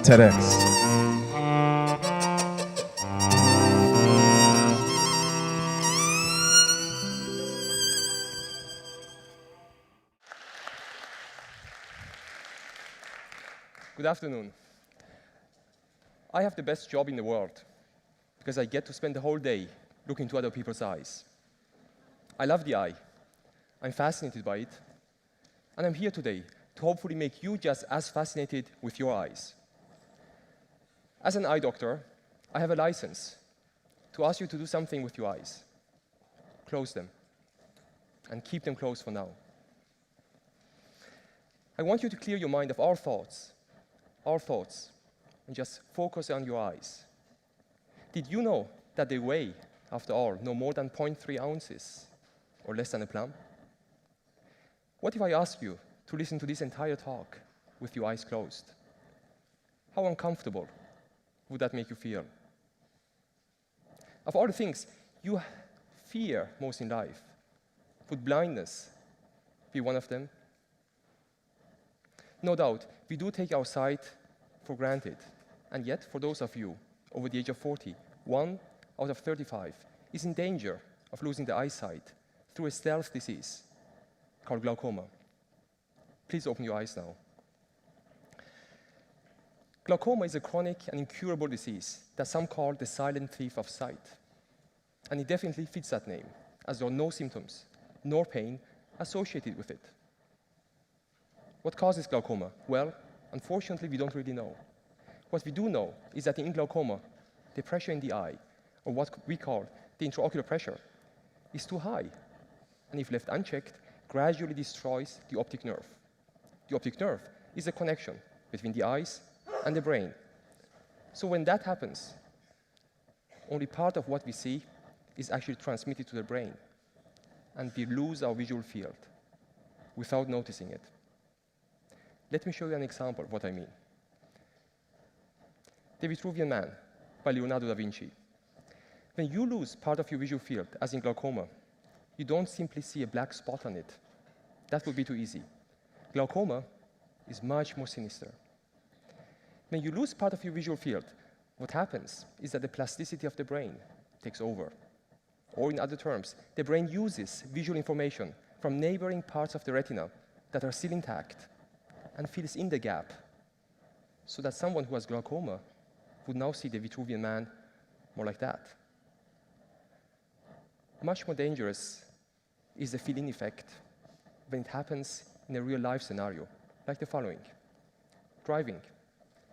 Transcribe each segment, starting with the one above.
TEDx. Good afternoon. I have the best job in the world because I get to spend the whole day looking into other people's eyes. I love the eye. I'm fascinated by it. And I'm here today to hopefully make you just as fascinated with your eyes. As an eye doctor, I have a license to ask you to do something with your eyes. Close them and keep them closed for now. I want you to clear your mind of all thoughts, and just focus on your eyes. Did you know that they weigh, after all, no more than 0.3 ounces, or less than a plum? What if I ask you to listen to this entire talk with your eyes closed? How uncomfortable would that make you feel? Of all the things you fear most in life, would blindness be one of them? No doubt, we do take our sight for granted. And yet, for those of you over the age of 40, 1 out of 35 is in danger of losing the eyesight through a stealth disease called glaucoma. Please open your eyes now. Glaucoma is a chronic and incurable disease that some call the silent thief of sight. And it definitely fits that name, as there are no symptoms nor pain associated with it. What causes glaucoma? Well, unfortunately, we don't really know. What we do know is that in glaucoma, the pressure in the eye, or what we call the intraocular pressure, is too high, and if left unchecked, gradually destroys the optic nerve. The optic nerve is a connection between the eyes and the brain. So when that happens, only part of what we see is actually transmitted to the brain, and we lose our visual field without noticing it. Let me show you an example of what I mean. The Vitruvian Man by Leonardo da Vinci. When you lose part of your visual field, as in glaucoma, you don't simply see a black spot on it. That would be too easy. Glaucoma is much more sinister. When you lose part of your visual field, what happens is that the plasticity of the brain takes over. Or in other terms, the brain uses visual information from neighboring parts of the retina that are still intact and fills in the gap so that someone who has glaucoma would now see the Vitruvian Man more like that. Much more dangerous is the fill-in effect when it happens in a real-life scenario, like the following. Driving.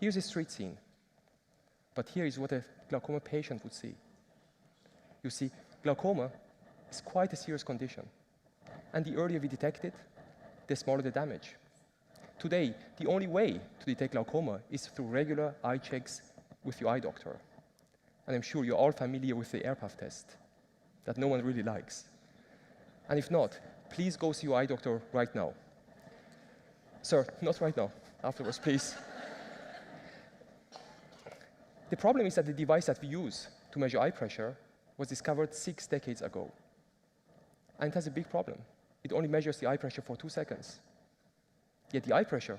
Here's a street scene, but here is what a glaucoma patient would see. You see, glaucoma is quite a serious condition, and the earlier we detect it, the smaller the damage. Today, the only way to detect glaucoma is through regular eye checks with your eye doctor. And I'm sure you're all familiar with the AirPuff test that no one really likes. And if not, please go see your eye doctor right now. Sir, not right now. Afterwards, please. The problem is that the device that we use to measure eye pressure was discovered 6 decades ago. And it has a big problem. It only measures the eye pressure for 2 seconds. Yet the eye pressure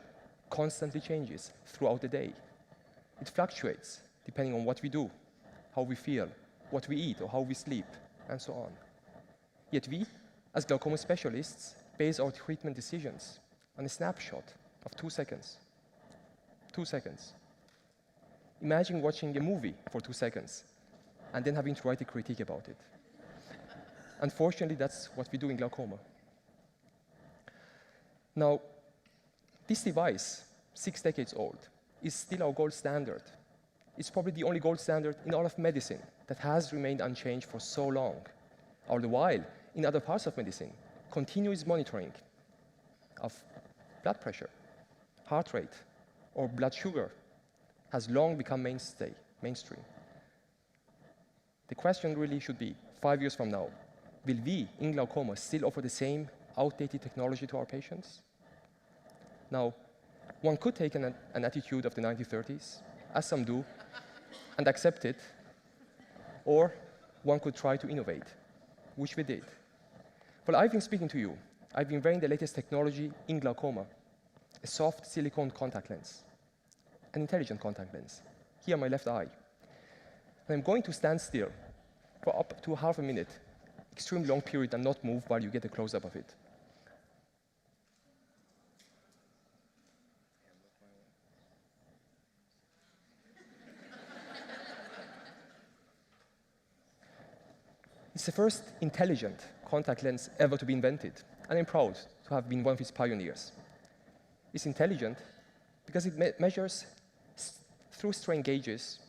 constantly changes throughout the day. It fluctuates depending on what we do, how we feel, what we eat, or how we sleep, and so on. Yet we, as glaucoma specialists, base our treatment decisions on a snapshot of 2 seconds. 2 seconds. Imagine watching a movie for 2 seconds and then having to write a critique about it. Unfortunately, that's what we do in glaucoma. Now, this device, 6 decades old, is still our gold standard. It's probably the only gold standard in all of medicine that has remained unchanged for so long. All the while, in other parts of medicine, continuous monitoring of blood pressure, heart rate, or blood sugar has long become mainstream. The question really should be, 5 years from now, will we, in glaucoma, still offer the same outdated technology to our patients? Now, one could take an attitude of the 1930s, as some do, and accept it, or one could try to innovate, which we did. Well, I've been speaking to you. I've been wearing the latest technology in glaucoma, a soft silicone contact lens. an intelligent contact lens, here my left eye. And I'm going to stand still for up to half a minute, extremely long period, and not move while you get a close-up of it. It's the first intelligent contact lens ever to be invented, and I'm proud to have been one of its pioneers. It's intelligent because it measures through strain gauges,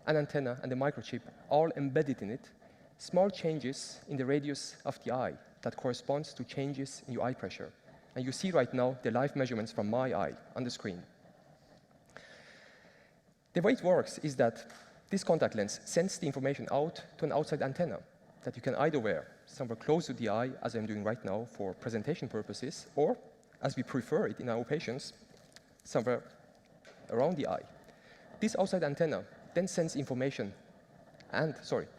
an antenna, and a microchip, all embedded in it, small changes in the radius of the eye that corresponds to changes in your eye pressure. And you see right now the live measurements from my eye on the screen. The way it works is that this contact lens sends the information out to an outside antenna that you can either wear somewhere close to the eye, as I'm doing right now for presentation purposes, or, as we prefer it in our patients, somewhere around the eye. This outside antenna then sends information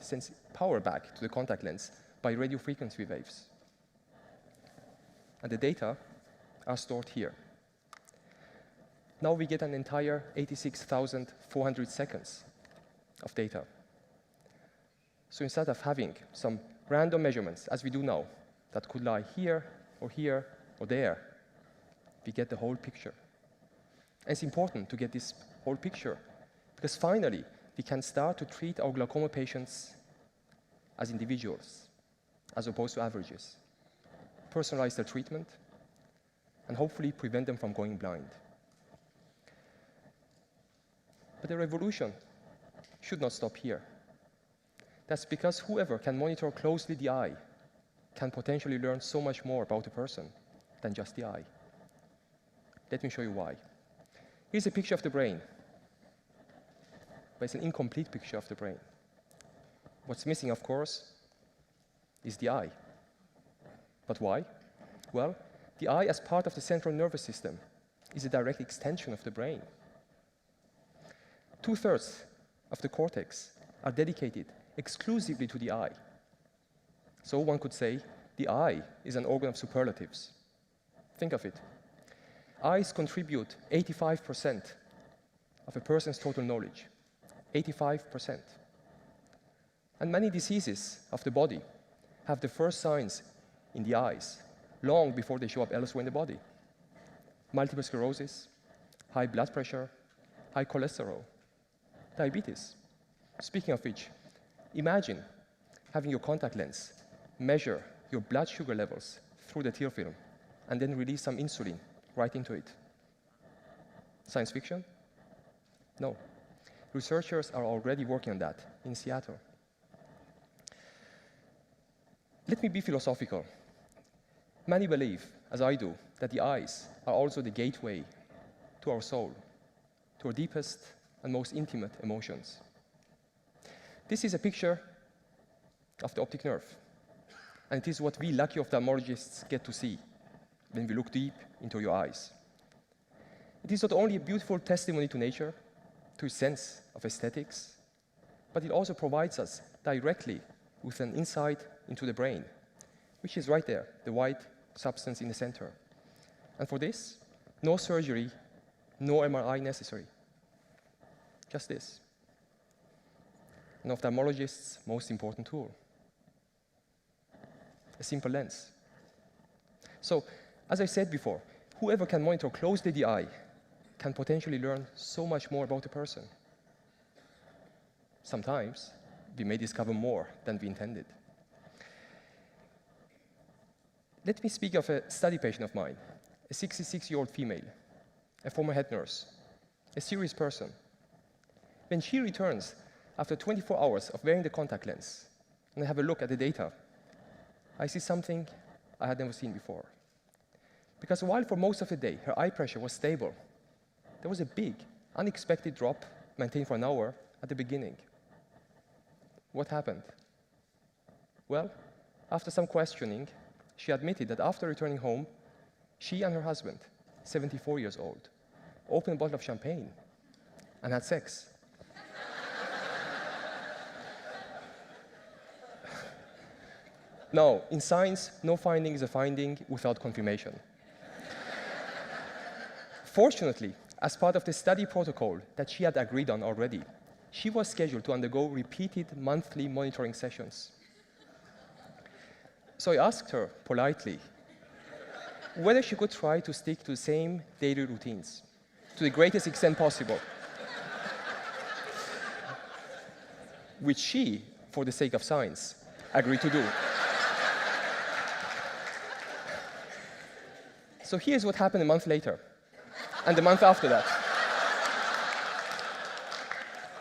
sends power back to the contact lens by radio frequency waves. And the data are stored here. Now we get an entire 86,400 seconds of data. So instead of having some random measurements, as we do now, that could lie here or there, we get the whole picture. And it's important to get this whole picture, because finally, we can start to treat our glaucoma patients as individuals, as opposed to averages, personalize their treatment, and hopefully prevent them from going blind. But the revolution should not stop here. That's because whoever can monitor closely the eye can potentially learn so much more about a person than just the eye. Let me show you why. Here's a picture of the brain, but it's an incomplete picture of the brain. What's missing, of course, is the eye. But why? Well, the eye, as part of the central nervous system, is a direct extension of the brain. 2/3 of the cortex are dedicated exclusively to the eye. So one could say the eye is an organ of superlatives. Think of it. Eyes contribute 85% of a person's total knowledge. 85%. And many diseases of the body have the first signs in the eyes, long before they show up elsewhere in the body. Multiple sclerosis, high blood pressure, high cholesterol, diabetes. Speaking of which, imagine having your contact lens measure your blood sugar levels through the tear film and then release some insulin right into it. Science fiction? No. Researchers are already working on that in Seattle. Let me be philosophical. Many believe, as I do, that the eyes are also the gateway to our soul, to our deepest and most intimate emotions. This is a picture of the optic nerve, and it is what we lucky ophthalmologists get to see when we look deep into your eyes. It is not only a beautiful testimony to nature, to a sense of aesthetics, but it also provides us directly with an insight into the brain, which is right there, the white substance in the center. And for this, no surgery, no MRI necessary. Just this. An ophthalmologist's most important tool. A simple lens. So, as I said before, whoever can monitor closely the eye can potentially learn so much more about a person. Sometimes, we may discover more than we intended. Let me speak of a study patient of mine, a 66-year-old female, a former head nurse, a serious person. When she returns after 24 hours of wearing the contact lens, and I have a look at the data, I see something I had never seen before. Because while for most of the day her eye pressure was stable, there was a big, unexpected drop maintained for an hour at the beginning. What happened? Well, after some questioning, she admitted that after returning home, she and her husband, 74 years old, opened a bottle of champagne and had sex. Now, in science, no finding is a finding without confirmation. Fortunately, as part of the study protocol that she had agreed on already, she was scheduled to undergo repeated monthly monitoring sessions. So I asked her politely whether she could try to stick to the same daily routines to the greatest extent possible, which she, for the sake of science, agreed to do. So here's what happened a month later, and the month after that.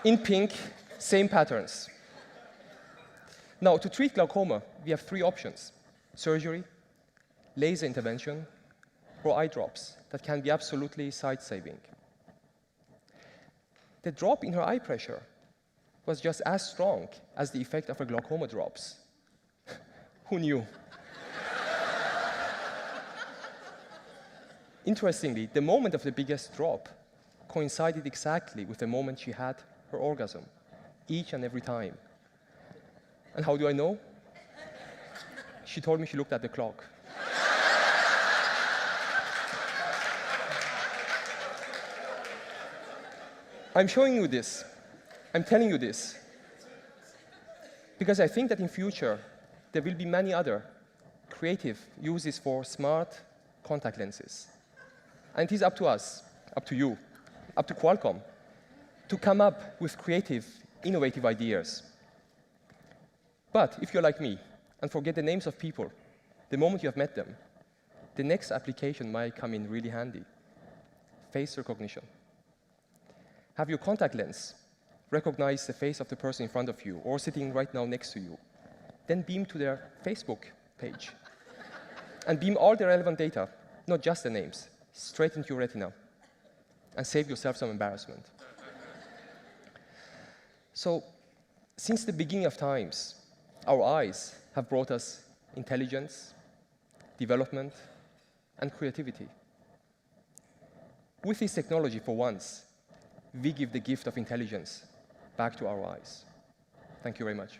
In pink, same patterns. Now, to treat glaucoma, we have 3 options: surgery, laser intervention, or eye drops that can be absolutely sight-saving. The drop in her eye pressure was just as strong as the effect of her glaucoma drops. Who knew? Interestingly, the moment of the biggest drop coincided exactly with the moment she had her orgasm, each and every time. And how do I know? She told me she looked at the clock. I'm showing you this, I'm telling you this, because I think that in future, there will be many other creative uses for smart contact lenses. And it is up to us, up to you, up to Qualcomm, to come up with creative, innovative ideas. But if you're like me and forget the names of people the moment you have met them, the next application might come in really handy: face recognition. Have your contact lens recognize the face of the person in front of you or sitting right now next to you. Then beam to their Facebook page and beam all the relevant data, not just the names, straight into your retina, and save yourself some embarrassment. So, since the beginning of times, our eyes have brought us intelligence, development, and creativity. With this technology, for once, we give the gift of intelligence back to our eyes. Thank you very much.